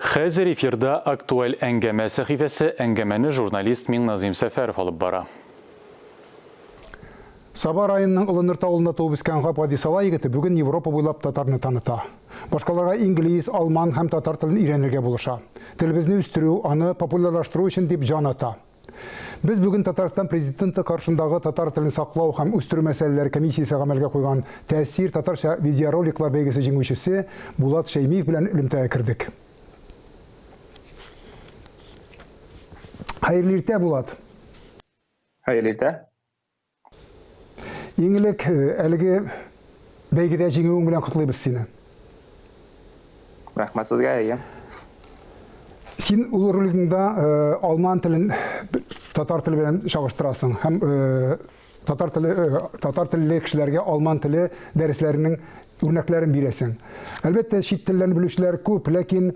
Хәзер эфирда актуаль әңгәмә сәхифәсе, әңгәмәне журналист Миңназим Сәфәров алып бара. Сабар айының Ылыныр тауылында туып үскән Ғапади Сала егеті бүгін Европа буйлап татарны таныта. Башкаларга инглиз, алман һәм татар телен өйрәнергә булыша. Телебезне үстерү, аны популярлаштыру өчен дип җан ата. Без бүгін Татарстан президенты каршындагы татар телен саклау һәм үстерү мәсьәләләре комиссиясе гамәлгә куйган тәэсир татарча видеороликлар бәйгесе җиңүчесе Булат Шәймиев белән элемтәгә кердек. Хәерле иртә, Булат. Хәерле иртә. Еңелек әлеге бәйгедә җиңүең белән котлыйбыз сине. Рәхмәт сезгә. Син ул ролигыңда алман телен татар теле белән чагыштырасың һәм татар телле кешеләргә алман теле дәресләренең үрнәкләрен бирәсең. Әлбәттә, чит телләрне белүчеләр күп, ләкин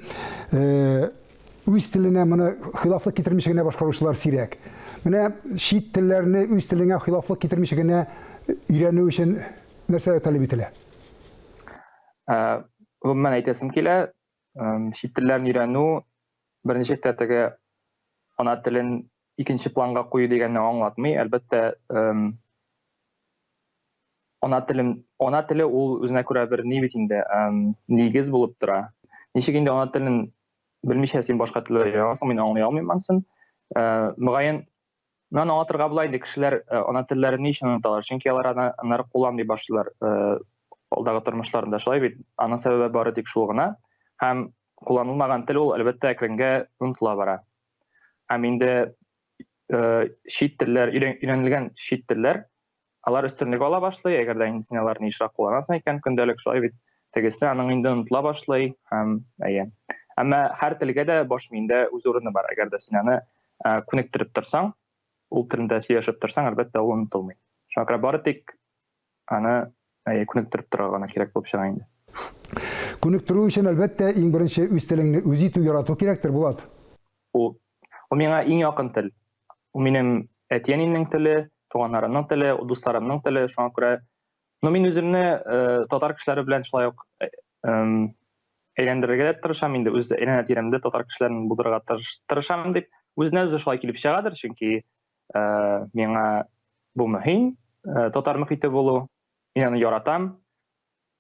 үз теленә моны хилафлык китермичә генә башкаручылар сирәк. Менә чит телләрне үз теленә хилафлык китермичә генә өйрәнү өчен нәрсә таләп ителә? Гомумән әйтәсем килә, чит телләрне өйрәнү берничә тәтәгә ана телен икенче планга кую дигәнне аңлатмый. Әлбәттә, ана теле ул үзенә күрә бер ни бит инде, нигез булып тора. Ничек инде ана телен белмичә син башка телле өйрәнәсең, мин аңлый алмыйм монысын. Мөгаен мен аңлатырга була инде, кешеләр ана телләрен ни өчен оныталар? Чөнки алар аны кулланмый башлыйлар алдагы тормышларында. Шулай бит, аның сәбәбе бары тик шул гына. Һәм кулланылмаган тел ул әлбәттә әкренгә онытыла бара. Һәм инде чит телләр, өйрәнелгән чит телләр, алар өстенлек ала башлый, әгәр дә син аларны ешрак кулланасың икән көндәлек, шулай бит, тегесе аның инде онытыла башлый һәм әмма һәр телгә дә баш миендә үз урыны бар. Әгәр дә син аны күнектереп торсаң, ул телендә сөйләшеп торсаң, әлбәттә ул онытылмый. Шуңа күрә бары тик аны күнектереп торырга гына кирәк булып чыга инде. Күнектерү өчен әлбәттә иң беренче үз телеңне үз итү, ярату кирәктер, Булат. Ул миңа иң якын тел. Ул минем әтиәнемнең теле, туганнарымның теле, дусларымның теле. Шуңа күрә мин үземне татар кешеләре белән шулай ук әйләндерергә тырышам инде, үз әйләнә-тирәмдә татар кешеләрен булдырырга тырышам дип, үзенә үзе шулай килеп чыгадыр, чөнки миңа бу мөһим, татар мөхите булу, мин аны яратам.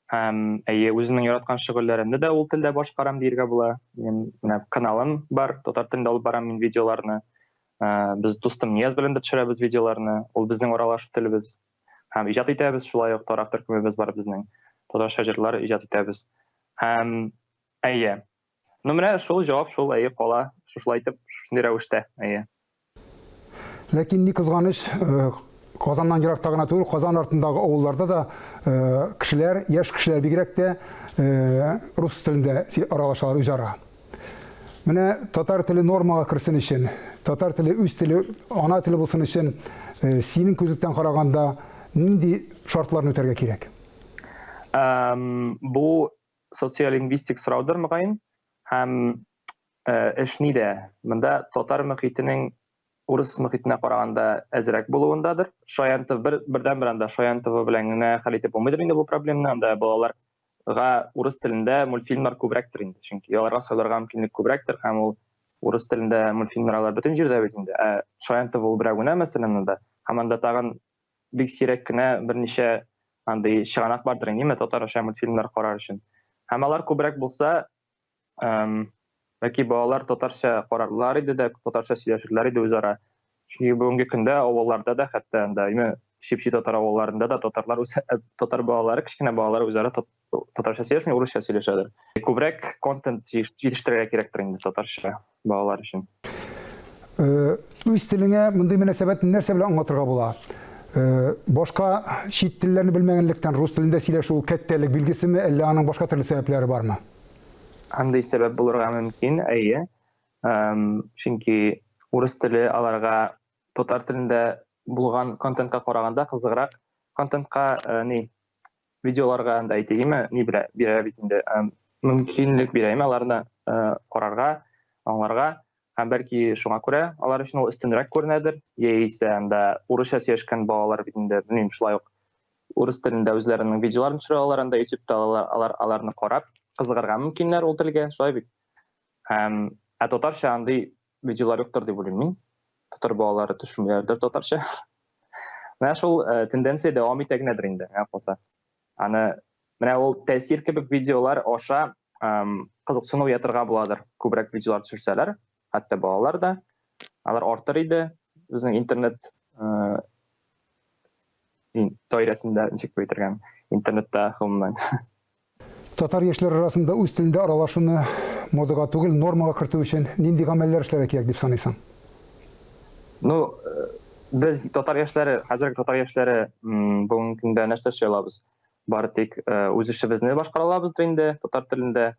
Һәм үземнең яраткан шөгыльләремне дә ул телдә башкарам диергә була. Минем менә каналым бар, татар телендә алып барам мин видеоларны. Без дустым Нияз белән дә төшерәбез видеоларны. Ул безнең аралашу телебез. Һәм иҗат итәбез, шулай ук тарах төркемебез бар безнең. Татарча җырлар иҗат итәбез. Һәм ну менә шул җавап шул кала, шулай итеп, шундый рәвештә. Ләкин ни кызганыч, Казаннан еракта гына түгел, Казан артындагы авылларда да кешеләр, яшь кешеләр бигрәк тә рус телендә аралашалар үзара. Менә татар теле нормага керсен өчен, татар теле үз теле, ана теле булсын өчен, синең күзлектән караганда нинди шартларны үтәргә кирәк? Бу социолингвистик сораудыр мөгаен, һәм эш нидә? Монда татар мөхитенең урыс мөхитенә караганда әзрәк булуындадыр. Шаянтов бердән-бер анда Шаянтов белән генә хәл итеп булмыйдыр инде бу проблеманы. Анда балаларга урыс телендә мультфильмнар күбрәктер инде. Чөнки аларга сөйләргә мөмкинлек күбрәктер һәм ул урыс телендә мультфильмнар бөтен җирдә бит инде. Шаянтов ул берәү генә мәсәлән анда. Һәм анда тагын бик сирәк кенә берничә андый чыганак бардыр инде татарча мультфильмнар карар өчен. Һәм алар күбрәк булса, бәлки балалар татарча карарлар иде дә, татарча сөйләшерләр иде үзара. Чөнки бүгенге көндә авылларда да, хәтта анда чит татар авылларында да татар балалары, кечкенә балалар үзара татарча сөйләшми, урысча сөйләшәләр. Күбрәк контент җитештерергә кирәктер инде татарча балалар өчен. Үз телеңә мондый мөнәсәбәтне нәрсә белән аңлатырга була? Башка чит телләрне белмәгәнлектән рус телендә сөйләшү кәттәлек билгесеме, әллә аның башка төрле сәбәпләре бармы? Андый сәбәп булырга мөмкин, чөнки урыс теле аларга татар телендә булган контентка караганда кызыграк. Контентка видеоларга анда әйтегеме, ни бирә бит инде, мөмкинлек бирә аларны карарга, аңларга. Һәм бәлки шуңа күрә алар өчен ул өстенрәк күренәдер. Яисә анда урысча сөйләшкән балалар бит инде, белмим, шулай ук урыс телендә үзләренең видеоларын төшерәләр, анда YouTube'та аларны карап кызыгарга мөмкиннәр ул телгә, шулай бит. Һәм татарча андый видеолар юктыр дип уйлыйм мин. Татар балалары төшермәләрдер татарча. Менә шул тенденция дәвам итә генәдер инде, калса. Аны менә ул тәэсир кебек видеолар аша кызыксыну ятырга буладыр. Күбрәк видеолар төшерсәләр, хәтта балалар да алар артыр иде. Безнең интернет даирәсендә ничек әйтергә, интернетта гомумән. Татар яшьләре арасында үз телендә аралашуны модага түгел, нормага кертү өчен нинди гамәлләр эшләргә кирәк дип саныйсың? Ну, без татар яшьләре, хәзерге татар яшьләре бүгенге көндә нәрсә эшли алабыз? Бары тик үз эшебезне башкара алабыз инде татар телендә.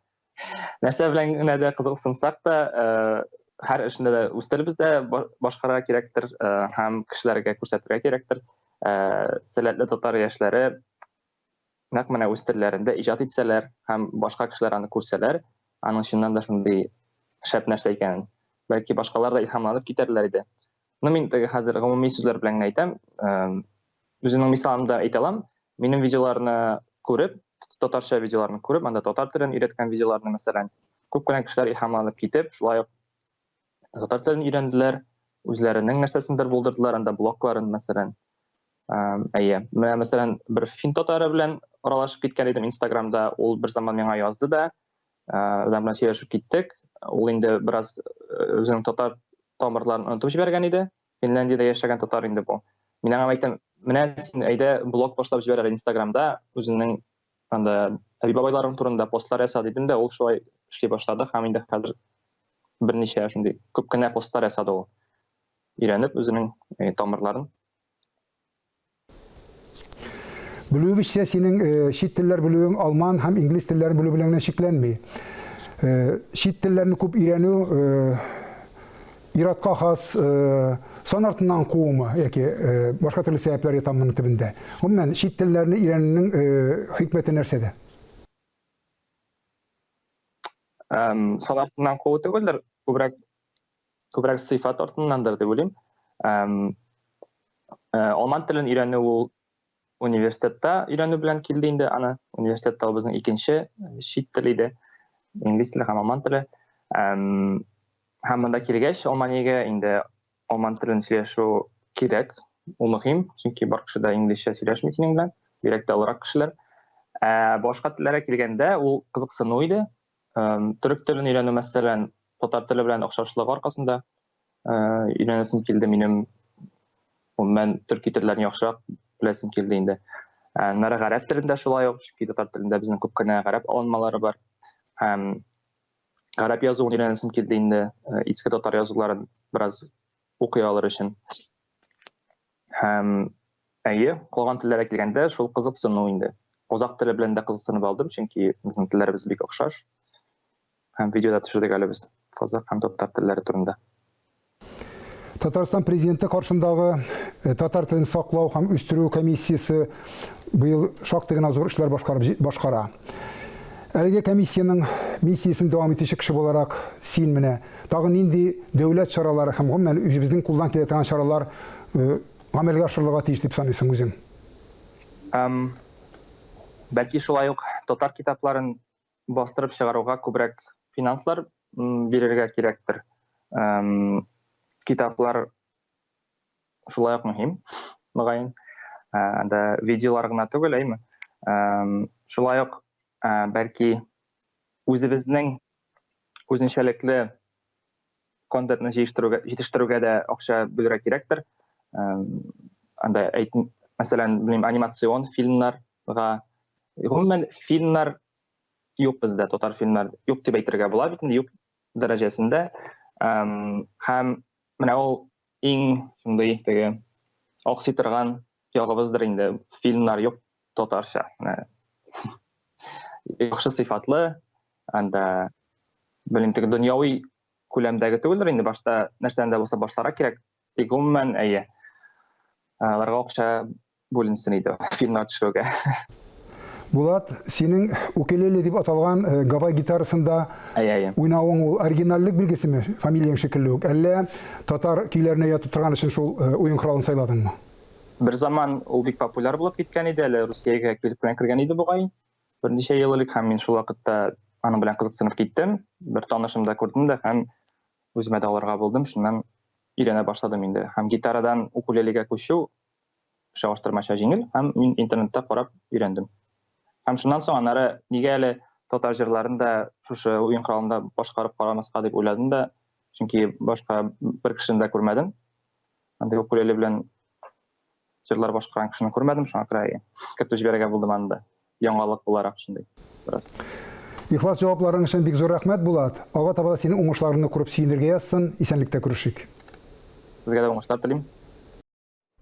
Нәрсә белән генә дә кызыксынсак та, һәр эшне дә үз телебездә башкарырга кирәктер, һәм кешеләргә күрсәтергә кирәктер. Сәләтле татар яшьләре нәкъ менә үз телләрендә иҗат итсәләр һәм башка кешеләр аны күрсәләр, аның чыннан да шундый шәп нәрсә икәнен, бәлки башкалар да илһамланып китәрләр иде. Ну, мин хәзер гомуми сүзләр белән әйтәм, үземнең мисалымда әйтә алам. Минем видеоларны күреп, татарча видеоларны күреп, анда татар телен өйрәткән видеоларны, мәсәлән, күп кенә кешеләр илһамланып китеп, шулай ук татар телен өйрәнделәр, үзләренең нәрсәсендер булдырдылар, анда блогларын, мәсәлән. Менә мәсәлән, бер фин татары белән аралашып киткән идем Instagramда, ул бер заман миңа язды да, удан белән сөйләшеп киттек. Ул инде бераз үзенең татар тамырларын онытып җибәргән иде. Финляндиядә яшәгән татар инде бу. Мин аңа әйтәм, менә син әйдә блог башлап җибәрә Instagramда, үзенең анда әби бабайларың турында постлар яса дидем дә, ул шулай эшли башлады һәм инде хәзер берничә шундый күп кенә постлар ясады ул. Өйрәнеп үзенең тамырларын. Белүебезчә, синең чит телләр белүең алман һәм инглиз телләрен белү белән чикләнми. Чит телләрне күп өйрәнү иратка хас сан артыннан куумы яки башка төрле сәбәпләр ятамын төбендә. Гомумән, чит телләрне өйрәнүнең хикмәте нәрсәдә? Сан артыннан куу түгелдер, күбрәк сыйфат артыннандыр дип уйлыйм. Алман телен өйрәнү ул университетта өйрәнү белән килде инде, аны университетта ул безнең икенче чит тел иде, инглиз теле һәм алман теле. Һәм монда килгәч, Алманиягә инде алман телен сөйләшү кирәк, ул мөһим, чөнки бар кеше дә инглизчә сөйләшми синең белән, бигрәк тә алрак кешеләр. Башка телләргә килгәндә ул кызыксыну иде. Төрек телен өйрәнү, мәсәлән, татар теле белән охшашлыгы аркасында өйрәнәсем килде минем. Мен төрки телләрен яхшырак беләсем килде инде. Нары гарәп телендә шулай ук, чөнки татар телендә безнең күп кенә гарәп алынмалары бар. Һәм гарәп язуын өйрәнәсем килде инде, иске татар язуларын бераз укый алыр өчен. Һәм калган телләргә килгәндә шул кызыксыну инде. Казак теле белән дә кызыксынып алдым, чөнки безнең телләребез бик охшаш. Һәм видеода төшердек әле без казак һәм татар телләре турында. Татарстан президенты каршындагы татар телен саклау һәм үстерү комиссиясе быел шактый гына зур эшләр башкара. Әлеге комиссияның миссиясын дәвам итүче кеше буларак син менә тагын нинди дәүләт чаралары һәм гомумән үзебезнең кулдан килә торган чаралар гамәлгә ашырылырга тиеш дип саныйсың үзең? Бәлки шулай ук татар китапларын бастырып чыгаруга күбрәк финанслар бирергә кирәктер. Китаплар шулай ук мөһим, мөгаен. Анда видеолар гына түгел, әйме? Шулай ук бәлки үзебезнең үзенчәлекле контентны җитештерүгә дә акча бирергә кирәктер. Анда мәсәлән, белмим, анимацион фильмнарга, гомумән фильмнар юк бездә, татар фильмнар юк дип әйтергә була бит инде, юк дәрәҗәсендә. Һәм менә ул иң шундый теге аксый торган ягыбыздыр инде, фильмнар юк татарча. Яхшы сыйфатлы, анда белмим, теге дөньяви күләмдәге түгелдер инде, башта нәрсәдән дә булса башларга кирәк. Гомумән, аларга акча бүленсен иде фильмнар төшерүгә. Булат, синең укелеле дип аталган гавай гитарасында уйнавың ул оригиналлык билгесеме, фамилияң шикелле үк, әллә татар көйләренә ятып торган өчен шул уен коралын сайладыңмы? Бер заман ул бик популяр булып киткән иде, әле Русиягә килеп кергән иде бугай. Берничә ел элек һәм мин шул вакытта аның белән кызыксынып киттем. Бер танышымда күрдем дә һәм үземә дә алырга булдым. Шуннан өйрәнә башладым инде. Һәм гитарадан укулелегә күчү чагыштырмача җиңел һәм мин интернетта карап өйрәндем. Һәм шуннан соң аннары нигә әле татар җырларын да шушы уен коралында башкарып карамаска дип уйладым да, чөнки башка бер кешене дә күрмәдем. Андый укулеле белән җырлар башкарган кешене күрмәдем, шуңа күрә кертеп җибәрергә булдым анда. Яңалык буларак шундый. Бераз. Ихлас җавапларың өчен бик зур рәхмәт, Булат. Ага таба синең уңышларыңны күреп сөенергә язсын. Исәнлектә күрешик. Сезгә дә уңышлар телим.